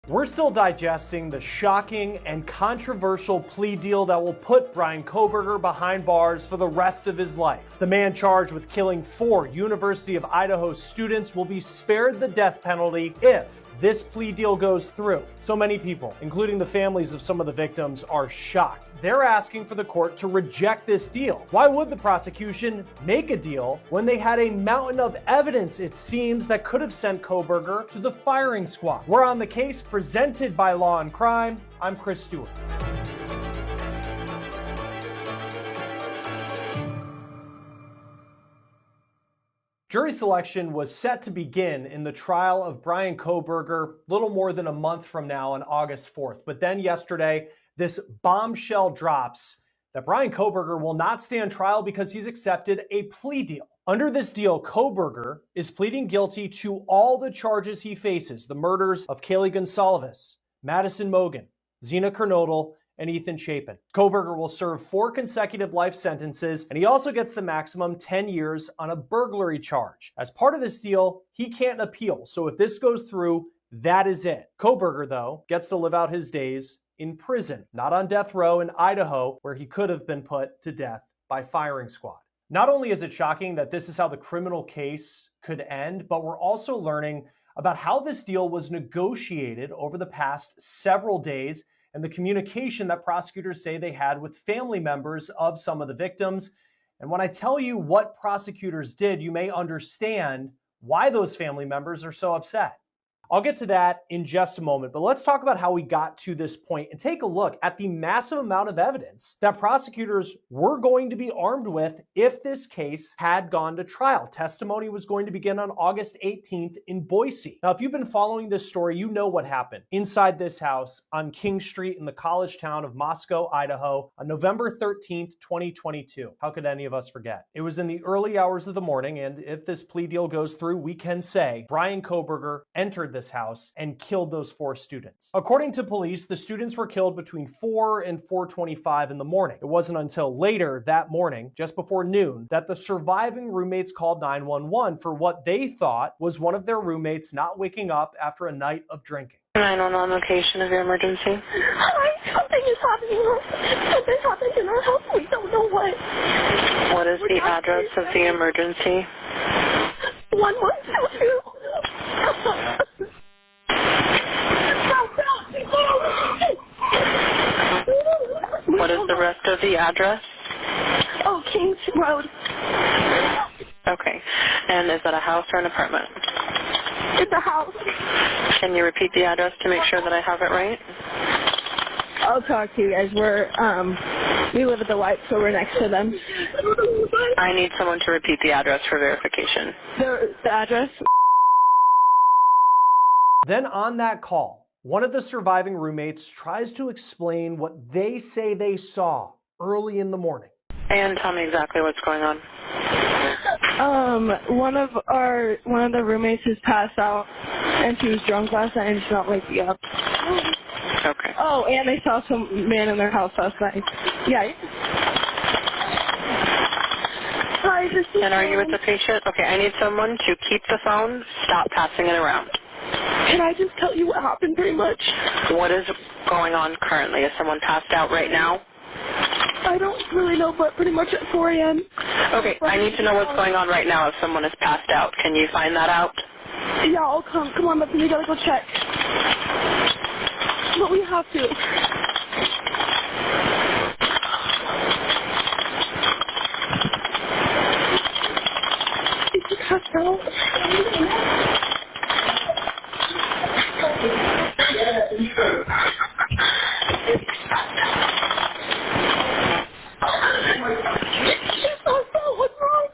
We're still digesting the shocking and controversial plea deal that will put Bryan Kohberger behind bars for the rest of his life. The man charged with killing 4 University of Idaho students will be spared the death penalty if this plea deal goes through. So many people, including the families of some of the victims, are shocked. They're asking for the court to reject this deal. Why would the prosecution make a deal when they had a mountain of evidence, it seems, that could have sent Kohberger to the firing squad? We're on the case presented by Law and Crime. I'm Chris Stewart. Jury selection was set to begin in the trial of Bryan Kohberger little more than a month from now on August 4th. But then yesterday, this bombshell drops that Bryan Kohberger will not stand trial because he's accepted a plea deal. Under this deal, Kohberger is pleading guilty to all the charges he faces: the murders of Kaylee Gonsalves, Madison Mogen, Zena Kernodle, and Ethan Chapin. Kohberger will serve 4 consecutive life sentences, and he also gets the maximum 10 years on a burglary charge. As part of this deal, he can't appeal, so if this goes through, that is it. Kohberger, though, gets to live out his days in prison, not on death row in Idaho, where he could have been put to death by firing squad. Not only is it shocking that this is how the criminal case could end, but we're also learning about how this deal was negotiated over the past several days and the communication that prosecutors say they had with family members of some of the victims. And when I tell you what prosecutors did, you may understand why those family members are so upset. I'll get to that in just a moment, but let's talk about how we got to this point and take a look at the massive amount of evidence that prosecutors were going to be armed with if this case had gone to trial. Testimony was going to begin on August 18th in Boise. Now, if you've been following this story, you know what happened inside this house on King Street in the college town of Moscow, Idaho, on November 13th, 2022. How could any of us forget? It was in the early hours of the morning, and if this plea deal goes through, we can say Bryan Kohberger entered this house and killed those 4 students. According to police, the students were killed between 4 and 4:25 in the morning. It wasn't until later that morning, just before noon, that the surviving roommates called 911 for what they thought was one of their roommates not waking up after a night of drinking. 911 location of your emergency. Hi, something is happening. Something happened in our house. We don't know what. What is the address of the emergency? 1122. What is the rest of the address? Oh, Kings Road. Okay. And is that a house or an apartment? It's a house. Can you repeat the address to make sure that I have it right? I'll talk to you guys. We live at the White, so we're next to them. I need someone to repeat the address for verification. The address? Then on that call, one of the surviving roommates tries to explain what they say they saw early in the morning. And tell me exactly what's going on. One of the roommates has passed out, and she was drunk last night and she's not waking up. Okay. Oh, and they saw some man in their house last night. Yeah. Hi, this is. And are you with the patient? Okay, I need someone to keep the phone, stop passing it around. Can I just tell you what happened pretty much? What is going on currently? Is someone passed out right now? I don't really know, but pretty much at 4 a.m. Okay, I need to know what's going on right now if someone is passed out. Can you find that out? Yeah, I'll come. Come on, we gotta go check. But we have to. Is he passed out? What's wrong?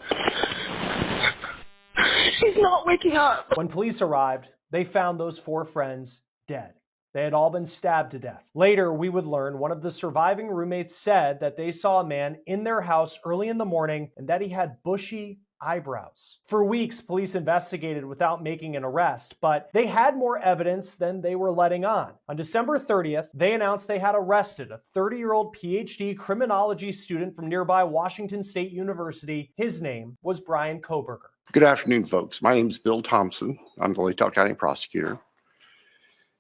She's not waking up. When police arrived, they found those 4 friends dead. They had all been stabbed to death. Later, we would learn one of the surviving roommates said that they saw a man in their house early in the morning and that he had bushy eyebrows. For weeks, police investigated without making an arrest, but they had more evidence than they were letting on. On December 30th, they announced they had arrested a 30-year-old PhD criminology student from nearby Washington State University. His name was Bryan Kohberger. Good afternoon, folks. My name is Bill Thompson. I'm the Latell County prosecutor.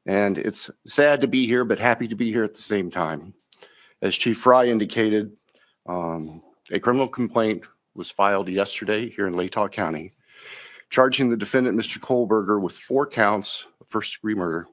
And it's sad to be here, but happy to be here at the same time. As Chief Fry indicated, a criminal complaint was filed yesterday here in Latah County, charging the defendant, Mr. Kohberger, with 4 counts of first-degree murder,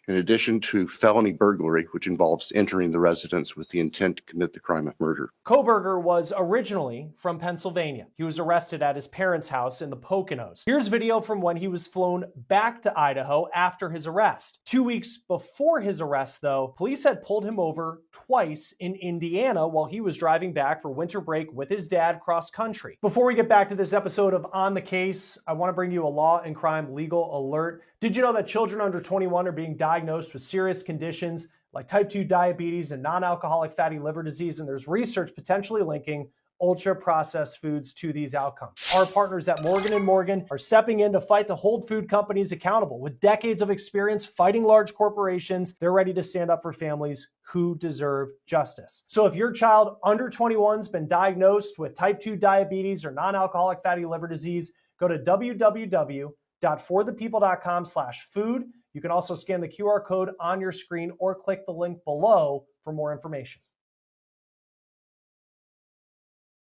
in addition to felony burglary, which involves entering the residence with the intent to commit the crime of murder. Kohberger was originally from Pennsylvania. He was arrested at his parents' house in the Poconos. Here's video from when he was flown back to Idaho after his arrest. 2 weeks before his arrest, though, police had pulled him over twice in Indiana while he was driving back for winter break with his dad cross country. Before we get back to this episode of On the Case, I want to bring you a law and crime legal alert. Did you know that children under 21 are being diagnosed with serious conditions like type 2 diabetes and non-alcoholic fatty liver disease, and there's research potentially linking ultra-processed foods to these outcomes? Our partners at Morgan & Morgan are stepping in to fight to hold food companies accountable. With decades of experience fighting large corporations, they're ready to stand up for families who deserve justice. So if your child under 21's been diagnosed with type 2 diabetes or non-alcoholic fatty liver disease, go to www.forthepeople.com/food. You can also scan the QR code on your screen or click the link below for more information.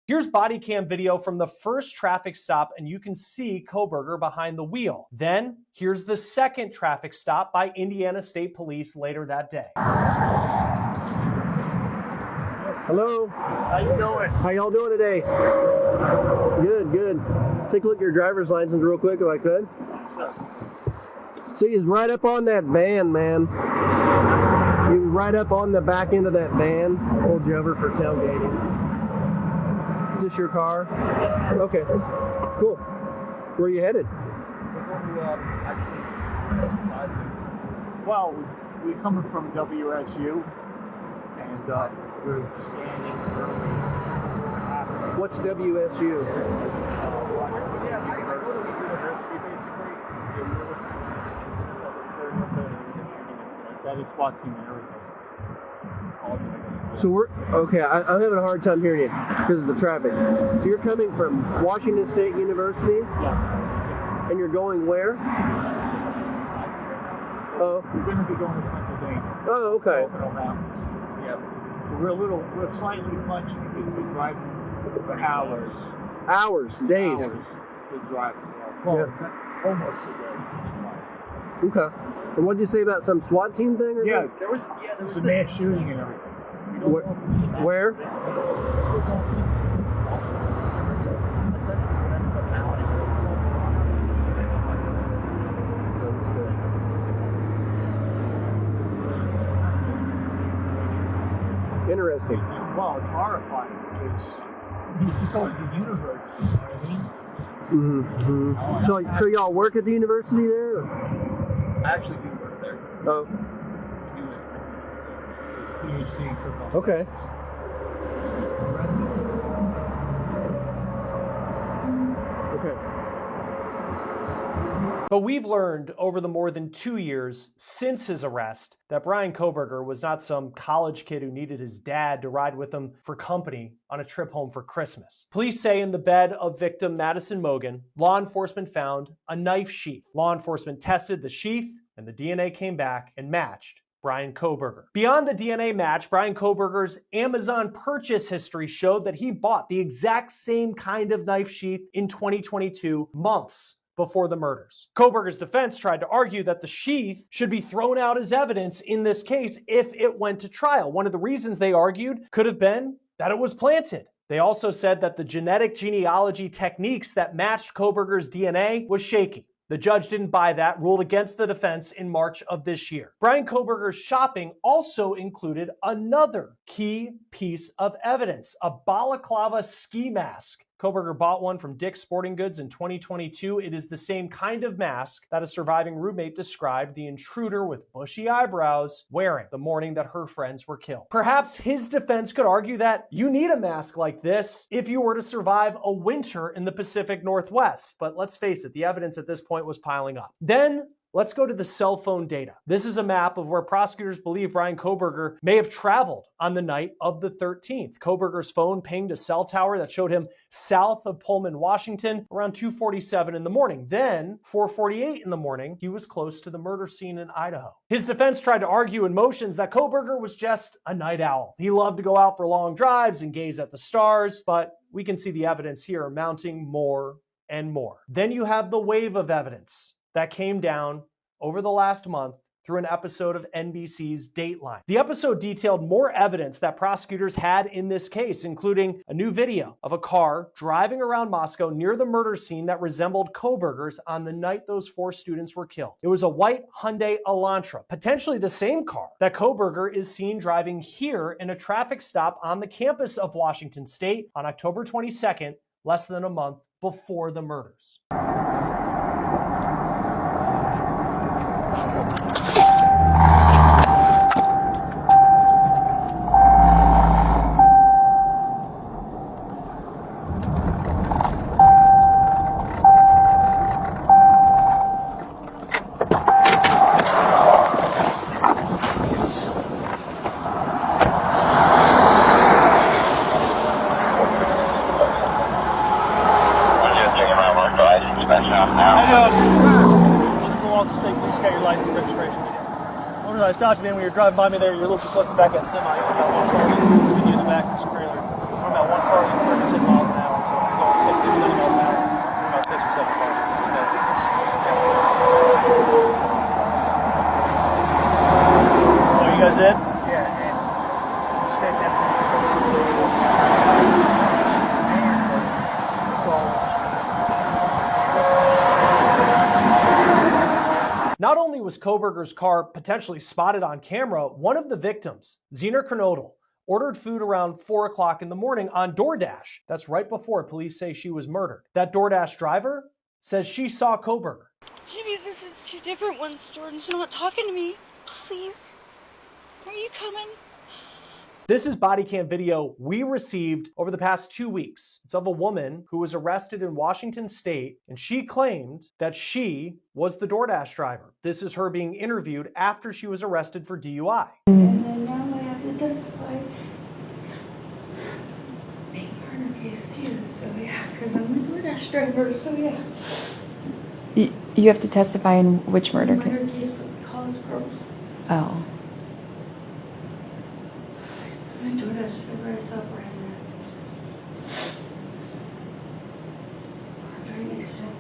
Here's body cam video from the first traffic stop, and you can see Kohberger behind the wheel. Then here's the second traffic stop by Indiana State Police later that day. Hello. How you doing? How y'all doing today? Good, good. Take a look at your driver's license real quick if I could. See, he's right up on that van, man. He was right up on the back end of that van. Pulled you over for tailgating. Is this your car? Okay. Cool. Where are you headed? Well, we're coming from WSU, and we're standing early. What's WSU? Yeah, I go to university basically. They were listening to this incident that was occurring up there. It was a shooting incident. That is SWAT team and everything. So we're okay. I'm having a hard time hearing you because of the traffic. So you're coming from Washington State University? Yeah. And you're going where? Oh. We're going to be going to Pennsylvania. Oh, okay. Mountains. Yep. So we're slightly punchy because we're driving for hours. Hours, days. Hours to drive. Well, almost a day. Okay. And what did you say about some SWAT team thing? Or Yeah, there was a mass shooting and everything. Where? This was on Interesting. Well, it's horrifying because he's going to the university, you know what I mean? Mm-hmm. So y'all work at the university there? Or? I actually do work there. Oh. PhD in criminal. Okay. Okay. But we've learned over the more than 2 years since his arrest that Bryan Kohberger was not some college kid who needed his dad to ride with him for company on a trip home for Christmas. Police say in the bed of victim Madison Mogen, law enforcement found a knife sheath. Law enforcement tested the sheath and the DNA came back and matched Bryan Kohberger. Beyond the DNA match, Bryan Kohberger's Amazon purchase history showed that he bought the exact same kind of knife sheath in 2022, months before the murders. Kohberger's defense tried to argue that the sheath should be thrown out as evidence in this case if it went to trial. One of the reasons they argued could have been that it was planted. They also said that the genetic genealogy techniques that matched Kohberger's DNA was shaky. The judge didn't buy that, ruled against the defense in March of this year. Bryan Kohberger's shopping also included another key piece of evidence, a balaclava ski mask. Kohberger bought one from Dick's Sporting Goods in 2022. It is the same kind of mask that a surviving roommate described the intruder with bushy eyebrows wearing the morning that her friends were killed. Perhaps his defense could argue that you need a mask like this if you were to survive a winter in the Pacific Northwest. But let's face it, the evidence at this point was piling up. Then Let's go to the cell phone data. This is a map of where prosecutors believe Bryan Kohberger may have traveled on the night of the 13th. Kohberger's phone pinged a cell tower that showed him south of Pullman, Washington, around 2:47 in the morning. Then, 4:48 in the morning, he was close to the murder scene in Idaho. His defense tried to argue in motions that Kohberger was just a night owl. He loved to go out for long drives and gaze at the stars, but we can see the evidence here mounting more and more. Then you have the wave of evidence that came down over the last month through an episode of NBC's Dateline. The episode detailed more evidence that prosecutors had in this case, including a new video of a car driving around Moscow near the murder scene that resembled Kohberger's on the night those 4 students were killed. It was a white Hyundai Elantra, potentially the same car that Kohberger is seen driving here in a traffic stop on the campus of Washington State on October 22nd, less than a month before the murders. Stopped me when you were driving by me there. You're a little too close to the back of that semi. You got one car between you and the back of this trailer. We're about one car going 10 miles an hour, so we're going 60 or 70 miles an hour. We're about 6 or 7 cars. Oh, you guys did? Yeah, and you said that. So. Not only was Kohberger's car potentially spotted on camera, one of the victims, Zener Kernodle, ordered food around 4 o'clock in the morning on DoorDash. That's right before police say she was murdered. That DoorDash driver says she saw Kohberger. Jimmy, this is 2 different ones. Jordan's not talking to me. Please. Are you coming? This is body cam video we received over the past 2 weeks. It's of a woman who was arrested in Washington State, and she claimed that she was the DoorDash driver. This is her being interviewed after she was arrested for DUI. And then now I have to testify. Big murder case too, so yeah, because I'm the DoorDash driver, so yeah. You have to testify in which murder case? Murder case with the college girls. Oh. My DoorDash driver, I saw Bryan there. Very innocent.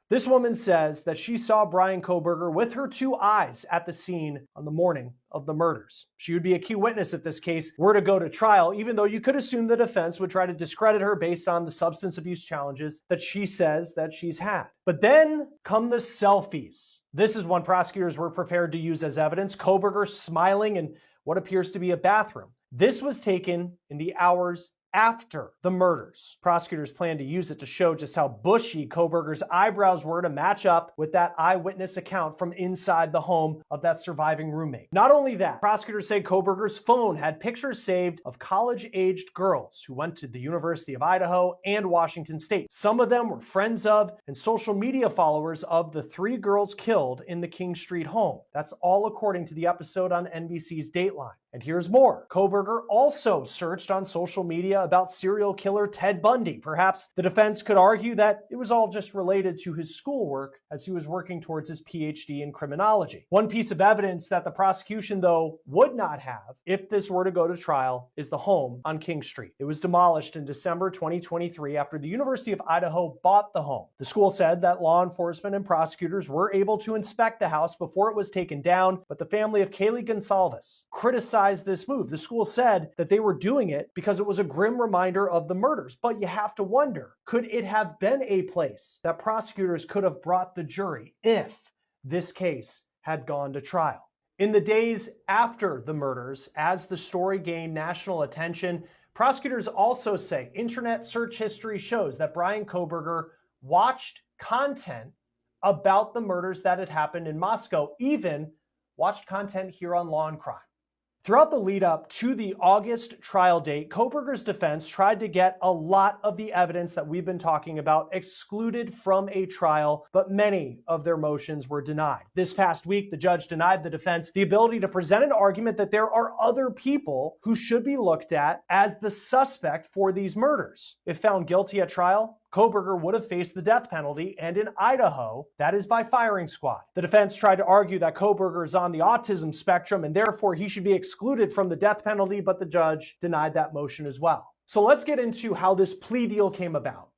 This woman says that she saw Bryan Kohberger with her 2 eyes at the scene on the morning of the murders. She would be a key witness if this case were to go to trial, even though you could assume the defense would try to discredit her based on the substance abuse challenges that she says that she's had. But then come the selfies. This is one prosecutors were prepared to use as evidence. Kohberger smiling in what appears to be a bathroom. This was taken in the hours after the murders. Prosecutors plan to use it to show just how bushy Kohberger's eyebrows were to match up with that eyewitness account from inside the home of that surviving roommate. Not only that, prosecutors say Kohberger's phone had pictures saved of college-aged girls who went to the University of Idaho and Washington State. Some of them were friends of and social media followers of the 3 girls killed in the King Street home. That's all according to the episode on NBC's Dateline. And here's more. Kohberger also searched on social media about serial killer Ted Bundy. Perhaps the defense could argue that it was all just related to his schoolwork as he was working towards his PhD in criminology. One piece of evidence that the prosecution, though, would not have if this were to go to trial is the home on King Street. It was demolished in December 2023 after the University of Idaho bought the home. The school said that law enforcement and prosecutors were able to inspect the house before it was taken down, but the family of Kaylee Gonsalves criticized this move. The school said that they were doing it because it was a grim reminder of the murders. But you have to wonder, could it have been a place that prosecutors could have brought the jury if this case had gone to trial? In the days after the murders, as the story gained national attention, prosecutors also say internet search history shows that Bryan Kohberger watched content about the murders that had happened in Moscow, even watched content here on Law and Crime. Throughout the lead up to the August trial date, Kohberger's defense tried to get a lot of the evidence that we've been talking about excluded from a trial, but many of their motions were denied. This past week, the judge denied the defense the ability to present an argument that there are other people who should be looked at as the suspect for these murders. If found guilty at trial, Kohberger would have faced the death penalty, and in Idaho, that is by firing squad. The defense tried to argue that Kohberger is on the autism spectrum and therefore he should be excluded from the death penalty, but the judge denied that motion as well. So let's get into how this plea deal came about.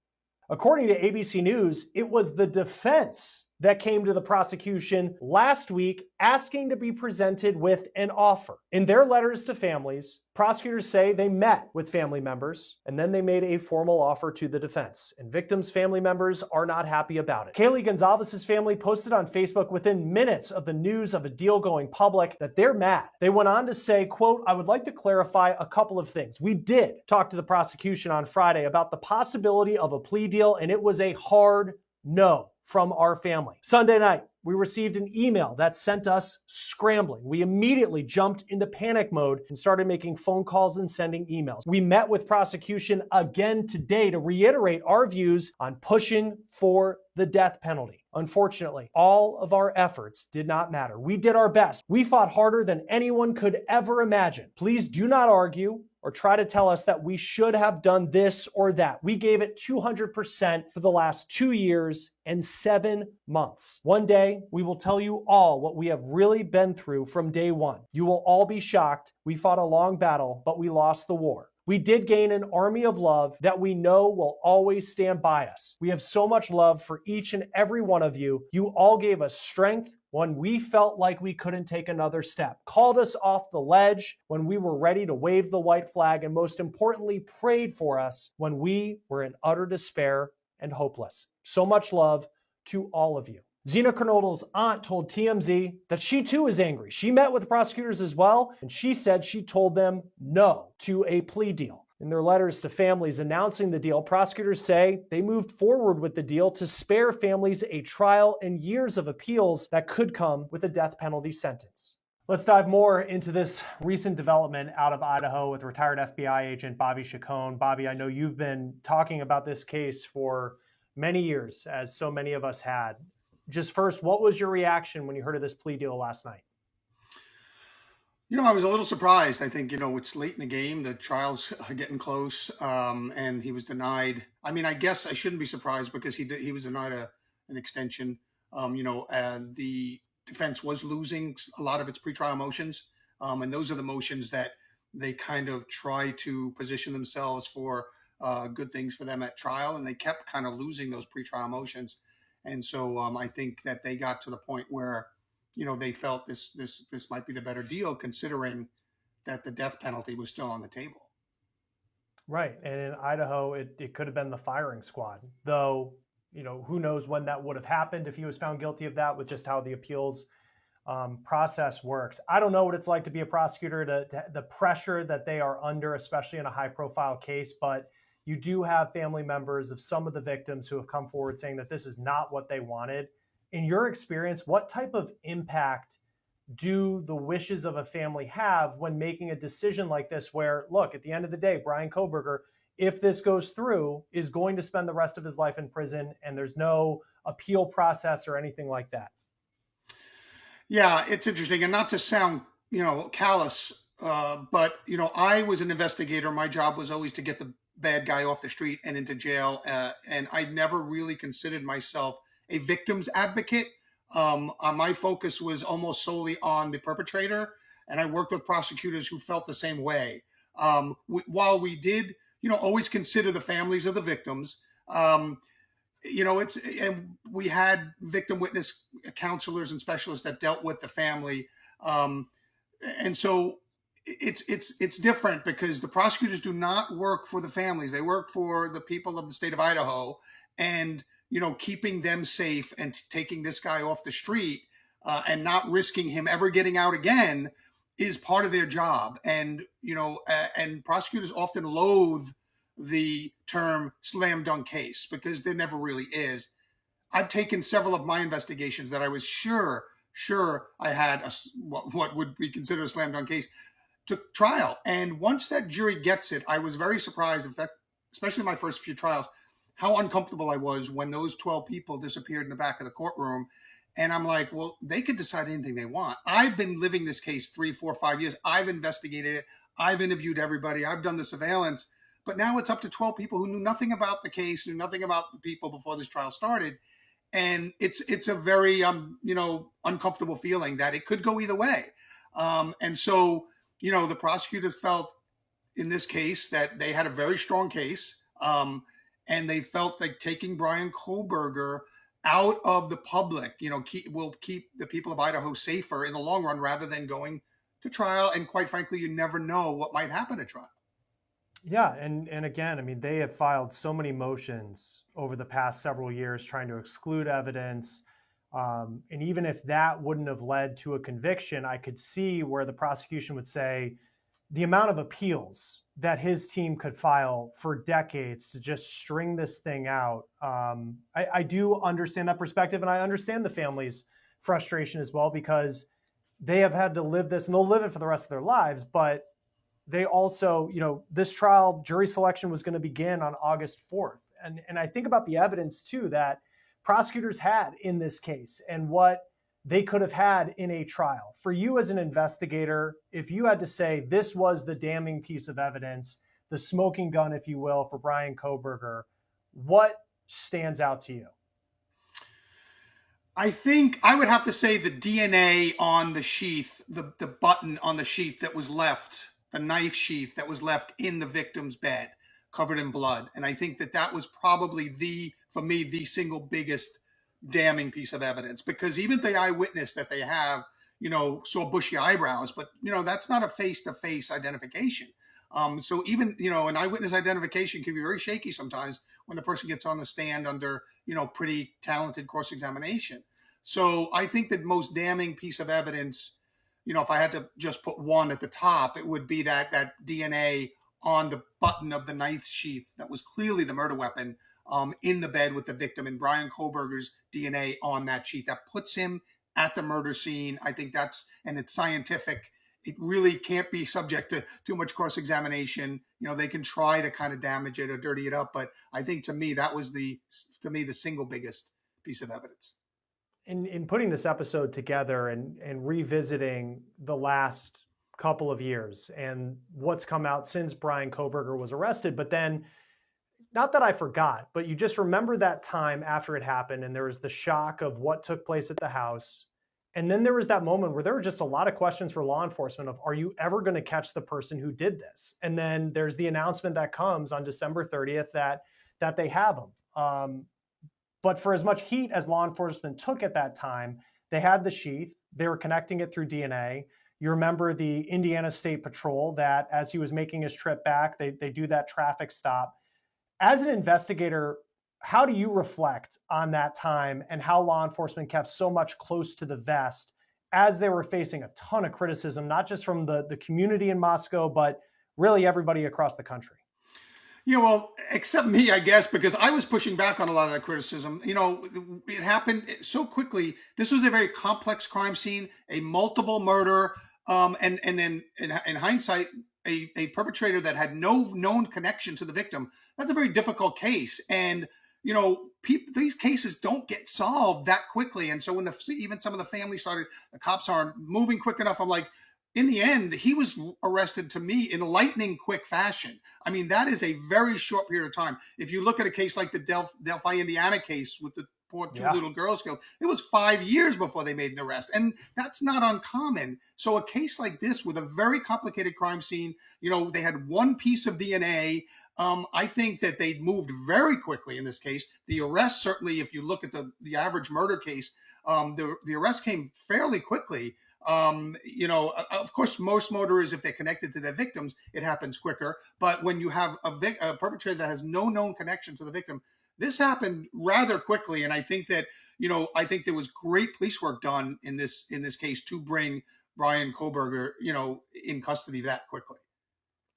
According to ABC News, it was the defense that came to the prosecution last week asking to be presented with an offer. In their letters to families, prosecutors say they met with family members and then they made a formal offer to the defense. And victims' family members are not happy about it. Kaylee Gonzalez's family posted on Facebook within minutes of the news of a deal going public that they're mad. They went on to say, quote, "I would like to clarify a couple of things. We did talk to the prosecution on Friday about the possibility of a plea deal, and it was a hard no from our family. Sunday night, we received an email that sent us scrambling. We immediately jumped into panic mode and started making phone calls and sending emails. We met with prosecution again today to reiterate our views on pushing for the death penalty. Unfortunately, all of our efforts did not matter. We did our best. We fought harder than anyone could ever imagine. Please do not argue or try to tell us that we should have done this or that. We gave it 200% for the last 2 years and 7 months. One day, we will tell you all what we have really been through from day one. You will all be shocked. We fought a long battle, but we lost the war. We did gain an army of love that we know will always stand by us. We have so much love for each and every one of you. You all gave us strength when we felt like we couldn't take another step, called us off the ledge when we were ready to wave the white flag, and most importantly, prayed for us when we were in utter despair and hopeless. So much love to all of you." Zena Kernodle's aunt told TMZ that she too is angry. She met with the prosecutors as well, and she said she told them no to a plea deal. In their letters to families announcing the deal, prosecutors say they moved forward with the deal to spare families a trial and years of appeals that could come with a death penalty sentence. Let's dive more into this recent development out of Idaho with retired FBI agent Bobby Chacon. Bobby, I know you've been talking about this case for many years, as so many of us had. Just first, what was your reaction when you heard of this plea deal last night? I was a little surprised. I think, it's late in the game. The trials are getting close, and he was denied. I mean, I guess I shouldn't be surprised because he was denied an extension. The defense was losing a lot of its pretrial motions, and those are the motions that they kind of try to position themselves for good things for them at trial, and they kept kind of losing those pretrial motions. And so I think that they got to the point where, they felt this might be the better deal, considering that the death penalty was still on the table. Right. And in Idaho, it could have been the firing squad, though, who knows when that would have happened if he was found guilty of that, with just how the appeals process works. I don't know what it's like to be a prosecutor, to the pressure that they are under, especially in a high profile case, but you do have family members of some of the victims who have come forward saying that this is not what they wanted. In your experience, what type of impact do the wishes of a family have when making a decision like this where, look, at the end of the day, Bryan Kohberger, if this goes through, is going to spend the rest of his life in prison and there's no appeal process or anything like that? Yeah, it's interesting. And not to sound, callous, but, I was an investigator. My job was always to get the bad guy off the street and into jail. And I never really considered myself a victim's advocate. My focus was almost solely on the perpetrator. And I worked with prosecutors who felt the same way. While we did, always consider the families of the victims, and we had victim witness counselors and specialists that dealt with the family. And so it's different because the prosecutors do not work for the families. They work for the people of the state of Idaho, and, keeping them safe and taking this guy off the street and not risking him ever getting out again is part of their job. And, and prosecutors often loathe the term slam dunk case because there never really is. I've taken several of my investigations that I was sure I had what would be considered a slam dunk case. to trial. And once that jury gets it, I was very surprised, in fact, especially my first few trials, how uncomfortable I was when those 12 people disappeared in the back of the courtroom. And I'm like, well, they could decide anything they want. I've been living this case 3, 4, 5 years. I've investigated it. I've interviewed everybody. I've done the surveillance. But now it's up to 12 people who knew nothing about the case, knew nothing about the people before this trial started. And it's a very, uncomfortable feeling that it could go either way. And so, the prosecutors felt in this case that they had a very strong case. And they felt like taking Bryan Kohberger out of the public, will keep the people of Idaho safer in the long run rather than going to trial. And quite frankly, you never know what might happen at trial. Yeah, and again, I mean, they have filed so many motions over the past several years trying to exclude evidence. And even if that wouldn't have led to a conviction, I could see where the prosecution would say the amount of appeals that his team could file for decades to just string this thing out. I do understand that perspective, and I understand the family's frustration as well, because they have had to live this, and they'll live it for the rest of their lives, but they also, this trial, jury selection was going to begin on August 4th. And I think about the evidence too that prosecutors had in this case and what they could have had in a trial. For you as an investigator, if you had to say this was the damning piece of evidence, the smoking gun, if you will, for Bryan Kohberger, what stands out to you? I think I would have to say the DNA on the sheath, the button on the sheath that was left, the knife sheath that was left in the victim's bed, covered in blood. And I think that was probably for me, the single biggest damning piece of evidence, because even the eyewitness that they have, saw bushy eyebrows, but that's not a face-to-face identification. So even, an eyewitness identification can be very shaky sometimes when the person gets on the stand under, pretty talented cross-examination. So I think the most damning piece of evidence, if I had to just put one at the top, it would be that DNA on the button of the knife sheath that was clearly the murder weapon in the bed with the victim, and Bryan Kohberger's DNA on that sheet. That puts him at the murder scene. I think and it's scientific. It really can't be subject to too much cross-examination. They can try to kind of damage it or dirty it up, but I think to me, that was the single biggest piece of evidence. In putting this episode together and revisiting the last couple of years and what's come out since Bryan Kohberger was arrested, but then, not that I forgot, but you just remember that time after it happened, and there was the shock of what took place at the house. And then there was that moment where there were just a lot of questions for law enforcement of, are you ever going to catch the person who did this? And then there's the announcement that comes on December 30th that they have him. But for as much heat as law enforcement took at that time, they had the sheath, they were connecting it through DNA. You remember the Indiana State Patrol that as he was making his trip back, they do that traffic stop. As an investigator, how do you reflect on that time and how law enforcement kept so much close to the vest as they were facing a ton of criticism, not just from the community in Moscow, but really everybody across the country? Well, except me, I guess, because I was pushing back on a lot of that criticism. It happened so quickly. This was a very complex crime scene, a multiple murder, and then in hindsight, a perpetrator that had no known connection to the victim. That's a very difficult case. And, these cases don't get solved that quickly. And so when even some of the family started, the cops aren't moving quick enough. I'm like, in the end, he was arrested, to me, in lightning quick fashion. I mean, that is a very short period of time. If you look at a case like the Delphi, Indiana case with the poor two little girls killed, it was 5 years before they made an arrest. And that's not uncommon. So a case like this with a very complicated crime scene, they had one piece of DNA. I think that they moved very quickly in this case. The arrest, certainly, if you look at the average murder case, the arrest came fairly quickly. Of course, most murderers, if they're connected to their victims, it happens quicker. But when you have a perpetrator that has no known connection to the victim, this happened rather quickly. And I think that, there was great police work done in this case to bring Bryan Kohberger, in custody that quickly.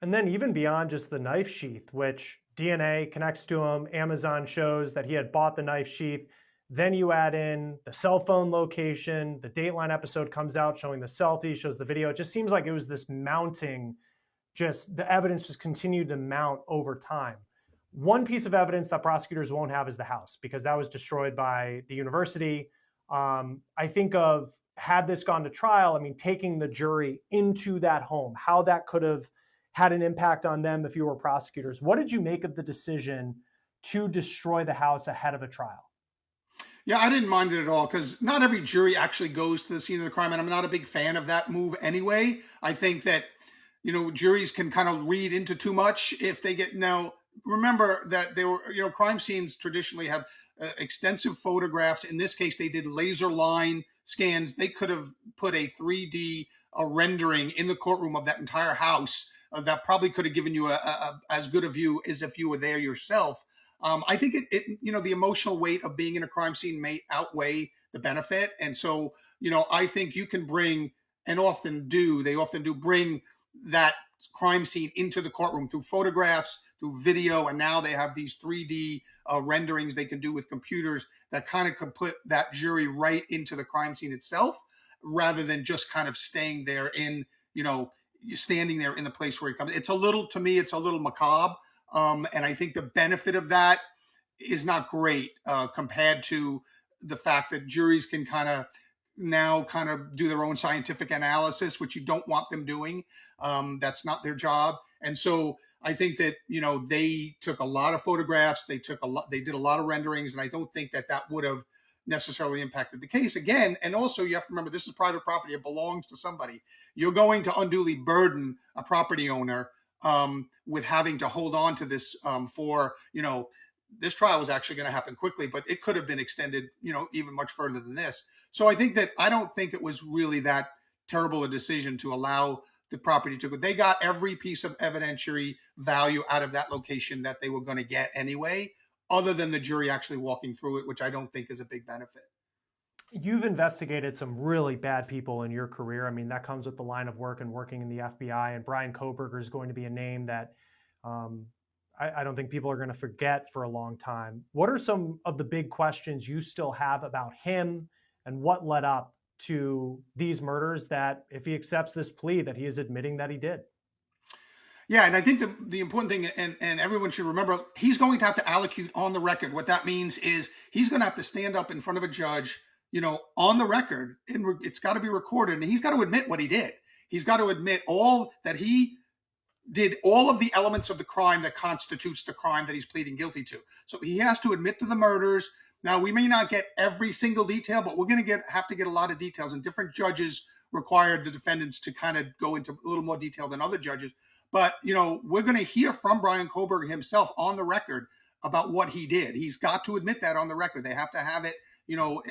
And then even beyond just the knife sheath, which DNA connects to him, Amazon shows that he had bought the knife sheath. Then you add in the cell phone location, the Dateline episode comes out showing the selfie, shows the video. It just seems like it was this mounting, just the evidence just continued to mount over time. One piece of evidence that prosecutors won't have is the house, because that was destroyed by the university. I think of, had this gone to trial, I mean, taking the jury into that home, how that could have had an impact on them if you were prosecutors. What did you make of the decision to destroy the house ahead of a trial? Yeah, I didn't mind it at all because not every jury actually goes to the scene of the crime, and I'm not a big fan of that move anyway. I think that, juries can kind of read into too much if they get. Now, remember that they were, crime scenes traditionally have extensive photographs. In this case, they did laser line scans. They could have put a 3D rendering in the courtroom of that entire house that probably could have given you as good a view as if you were there yourself. I think the emotional weight of being in a crime scene may outweigh the benefit. And so, I think you can bring, and they often do bring that crime scene into the courtroom through photographs, through video. And now they have these 3D renderings they can do with computers that kind of can put that jury right into the crime scene itself, rather than just kind of staying there in, standing there in the place where it comes. To me, it's a little macabre. And I think the benefit of that is not great compared to the fact that juries can kind of do their own scientific analysis, which you don't want them doing. That's not their job. And so I think that, they took a lot of photographs, they did a lot of renderings, and I don't think that would have necessarily impacted the case again. And also you have to remember, this is private property. It belongs to somebody. You're going to unduly burden a property owner with having to hold on to this this trial was actually going to happen quickly, but it could have been extended, even much further than this. So I don't think it was really that terrible a decision to allow the property to go. They got every piece of evidentiary value out of that location that they were going to get anyway, other than the jury actually walking through it, which I don't think is a big benefit. You've investigated some really bad people in your career. I mean, that comes with the line of work and working in the FBI. And Bryan Kohberger is going to be a name that I don't think people are going to forget for a long time. What are some of the big questions you still have about him and what led up to these murders, that if he accepts this plea, that he is admitting that he did? Yeah, and I think the important thing, and everyone should remember, he's going to have to allocute on the record. What that means is he's going to have to stand up in front of a judge, on the record, and it's got to be recorded, and he's got to admit what he did. He's got to admit that he did all of the elements of the crime that constitutes the crime that he's pleading guilty to. So he has to admit to the murders. Now, we may not get every single detail, but we're going to have to get a lot of details, and different judges required the defendants to kind of go into a little more detail than other judges. But, we're going to hear from Bryan Kohberger himself on the record about what he did. He's got to admit that on the record. They have to have it,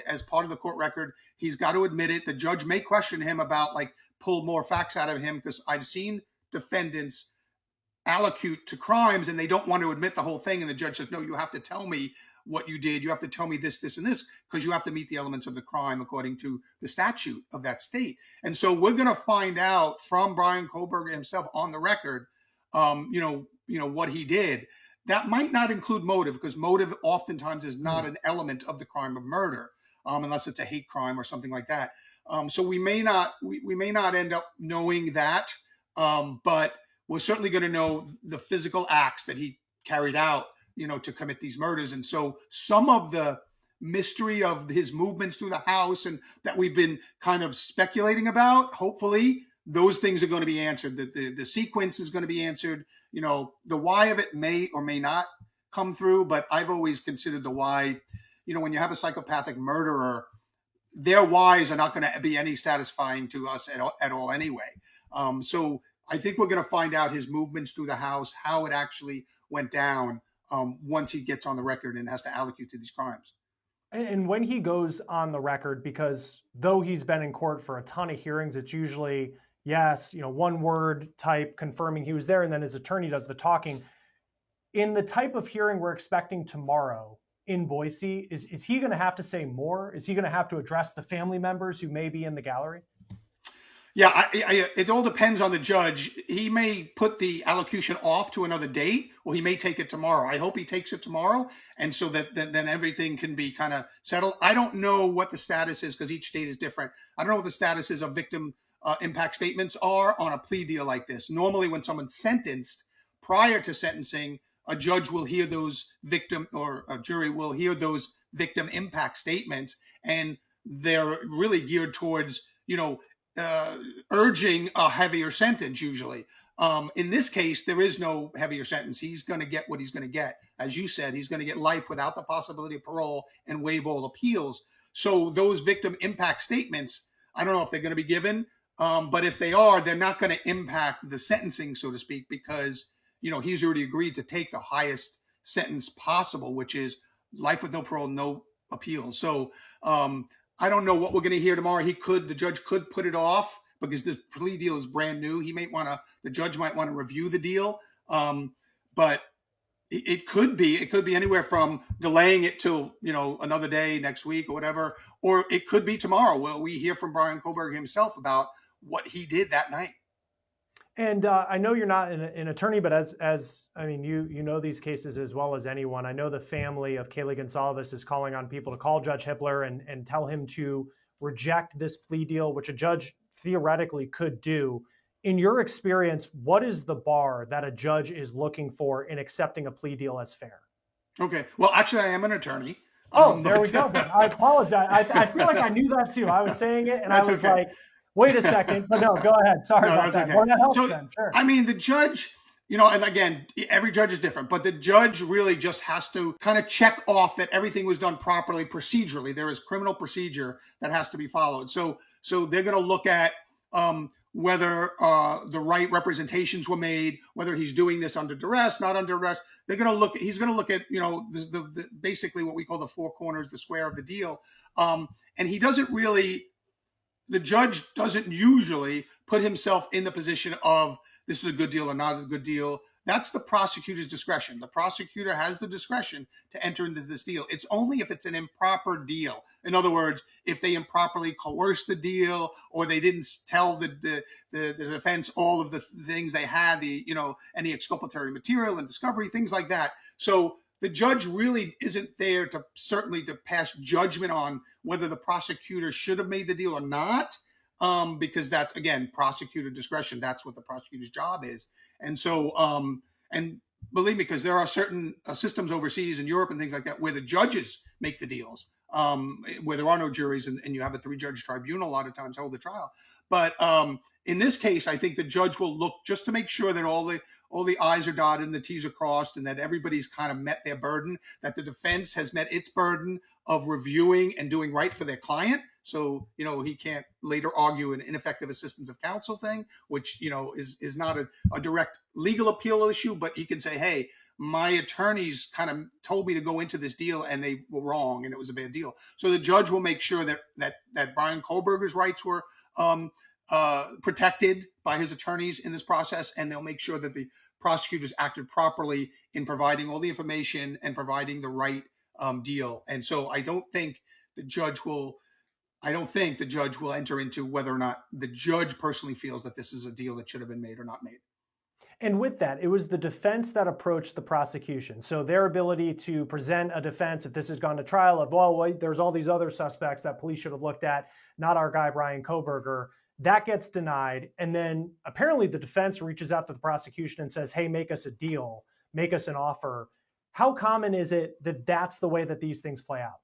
as part of the court record. He's got to admit it. The judge may question him about, pull more facts out of him, because I've seen defendants allocute to crimes and they don't want to admit the whole thing. And the judge says, no, you have to tell me what you did. You have to tell me this, this, and this, because you have to meet the elements of the crime according to the statute of that state. And so we're going to find out from Bryan Kohberger himself on the record, what he did. That might not include motive, because motive oftentimes is not an element of the crime of murder, unless it's a hate crime or something like that. So we may not end up knowing that, but we're certainly going to know the physical acts that he carried out, to commit these murders. And so some of the mystery of his movements through the house and that we've been kind of speculating about, hopefully those things are going to be answered. The sequence is going to be answered. The why of it may or may not come through, but I've always considered the why, when you have a psychopathic murderer, their whys are not going to be any satisfying to us at all anyway. So I think we're going to find out his movements through the house, how it actually went down once he gets on the record and has to allocate to these crimes. And when he goes on the record, because though he's been in court for a ton of hearings, it's usually, yes, one word type confirming he was there, and then his attorney does the talking. In the type of hearing we're expecting tomorrow in Boise, is he going to have to say more? Is he going to have to address the family members who may be in the gallery? Yeah, it all depends on the judge. He may put the allocution off to another date, or he may take it tomorrow. I hope he takes it tomorrow, and so that then everything can be kind of settled. I don't know what the status is because each state is different. I don't know what the status is of victim impact statements are on a plea deal like this. Normally, when someone's sentenced, prior to sentencing, a judge will hear those victim, or a jury will hear those victim impact statements, and they're really geared towards, urging a heavier sentence usually. In this case, there is no heavier sentence. He's going to get what he's going to get. As you said, he's going to get life without the possibility of parole and waive all appeals. So those victim impact statements, I don't know if they're going to be given, but if they are, they're not going to impact the sentencing, so to speak, because, he's already agreed to take the highest sentence possible, which is life with no parole, no appeal. So I don't know what we're going to hear tomorrow. The judge could put it off because the plea deal is brand new. The judge might want to review the deal. But it could be anywhere from delaying it till, another day next week or whatever, or it could be tomorrow. Well, we hear from Bryan Kohberger himself about what he did that night. And I know you're not an attorney, but you know these cases as well as anyone. I know the family of Kaylee Gonsalves is calling on people to call Judge Hippler and tell him to reject this plea deal, which a judge theoretically could do. In your experience, what is the bar that a judge is looking for in accepting a plea deal as fair? Okay. Well, actually, I am an attorney. There we go. I apologize. I feel like I knew that too. I was saying it and I was okay. Like, wait a second, but no, go ahead. Sorry about that. Okay. Well, that helps then. Sure. I mean, the judge, and again, every judge is different, but the judge really just has to kind of check off that everything was done properly procedurally. There is criminal procedure that has to be followed. So they're going to look at whether the right representations were made, whether he's doing this under duress, not under duress. He's going to look at, the basically what we call the four corners, the square of the deal. And the judge doesn't usually put himself in the position of this is a good deal or not a good deal. That's the prosecutor's discretion. The prosecutor has the discretion to enter into this deal. It's only if it's an improper deal. In other words, if they improperly coerced the deal, or they didn't tell the defense all of the things they had, any exculpatory material and discovery, things like that. So the judge really isn't there to pass judgment on whether the prosecutor should have made the deal or not, because that's, again, prosecutor discretion. That's what the prosecutor's job is. And so, and believe me, because there are certain systems overseas in Europe and things like that where the judges make the deals, where there are no juries and you have a 3-judge tribunal a lot of times hold the trial. But in this case, I think the judge will look just to make sure that all the I's are dotted and the T's are crossed, and that everybody's kind of met their burden, that the defense has met its burden of reviewing and doing right for their client. So, he can't later argue an ineffective assistance of counsel thing, which, is not a direct legal appeal issue, but he can say, hey, my attorneys kind of told me to go into this deal and they were wrong and it was a bad deal. So the judge will make sure that Bryan Kohberger's rights were protected by his attorneys in this process, and they'll make sure that the prosecutors acted properly in providing all the information and providing the right deal. And so I don't think the judge will enter into whether or not the judge personally feels that this is a deal that should have been made or not made. And with that, it was the defense that approached the prosecution. So their ability to present a defense, if this has gone to trial, of, well, wait, there's all these other suspects that police should have looked at, not our guy, Bryan Kohberger, that gets denied. And then apparently the defense reaches out to the prosecution and says, hey, make us a deal, make us an offer. How common is it that that's the way that these things play out?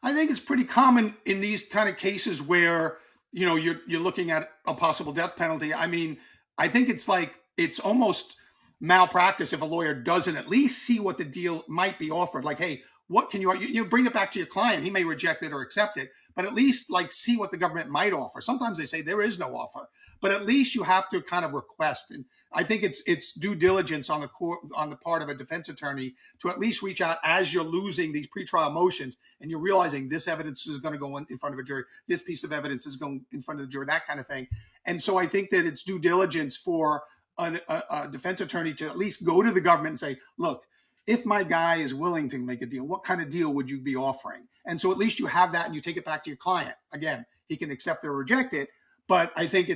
I think it's pretty common in these kind of cases where, you're looking at a possible death penalty. I mean, I think it's almost malpractice if a lawyer doesn't at least see what the deal might be offered. Like, hey, what can you bring it back to your client? He may reject it or accept it, but at least see what the government might offer. Sometimes they say there is no offer, but at least you have to kind of request. And I think it's due diligence on the part of a defense attorney to at least reach out as you're losing these pretrial motions and you're realizing this evidence is going to go in front of a jury. This piece of evidence is going in front of the jury, that kind of thing. And so I think that it's due diligence for a defense attorney to at least go to the government and say, look, if my guy is willing to make a deal, what kind of deal would you be offering? And so at least you have that and you take it back to your client. Again, he can accept it or reject it, But I think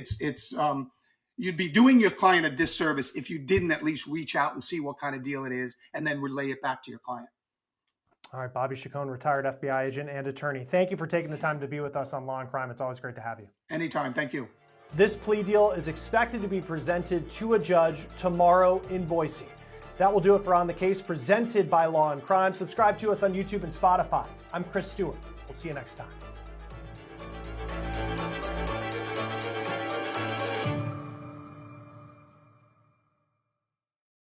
you'd be doing your client a disservice if you didn't at least reach out and see what kind of deal it is and then relay it back to your client. All right, Bobby Chacon, retired FBI agent and attorney. Thank you for taking the time to be with us on Law and Crime. It's always great to have you. Anytime. Thank you. This plea deal is expected to be presented to a judge tomorrow in Boise. That will do it for On the Case, presented by Law and Crime. Subscribe to us on YouTube and Spotify. I'm Chris Stewart. We'll see you next time.